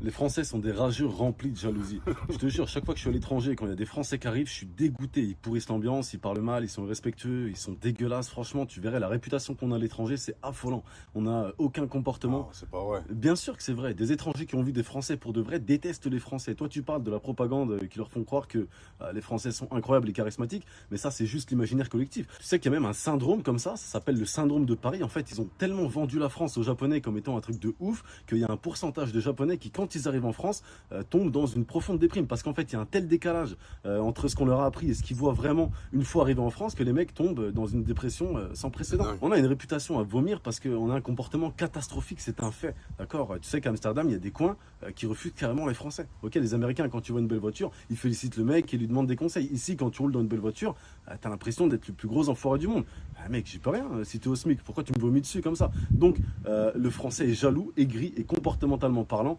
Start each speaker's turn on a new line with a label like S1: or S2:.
S1: Les Français sont des rageux remplis de jalousie. Je te jure, chaque fois que je suis à l'étranger, quand il y a des Français qui arrivent, je suis dégoûté. Ils pourrissent l'ambiance, ils parlent mal, ils sont irrespectueux, ils sont dégueulasses. Franchement, tu verrais la réputation qu'on a à l'étranger, c'est affolant. On n'a aucun comportement.
S2: Non, c'est pas vrai.
S1: Bien sûr que c'est vrai. Des étrangers qui ont vu des Français pour de vrai détestent les Français. Toi, tu parles de la propagande qui leur font croire que les Français sont incroyables et charismatiques, mais ça, c'est juste l'imaginaire collectif. Tu sais qu'il y a même un syndrome comme ça s'appelle le syndrome de Paris. En fait, ils ont tellement vendu la France aux Japonais comme étant un truc de ouf qu'il y a un pourcentage de Japonais qui, quand ils arrivent en France, tombent dans une profonde déprime. Parce qu'en fait, il y a un tel décalage entre ce qu'on leur a appris et ce qu'ils voient vraiment une fois arrivés en France que les mecs tombent dans une dépression sans
S2: C'est
S1: précédent.
S2: dingue.
S1: On a une réputation à vomir parce qu'on a un comportement catastrophique, c'est un fait. D'accord. Tu sais qu'à Amsterdam, il y a des coins qui refusent carrément les Français. Ok, les Américains, quand tu vois une belle voiture, ils félicitent le mec et lui demandent des conseils. Ici, quand tu roules dans une belle voiture, t'as l'impression d'être le plus gros enfoiré du monde. Ah, mec, j'y peux rien. Si t'es au SMIC, pourquoi tu me vomis dessus comme ça? Donc, le Français est jaloux, aigri et comportementalement parlant,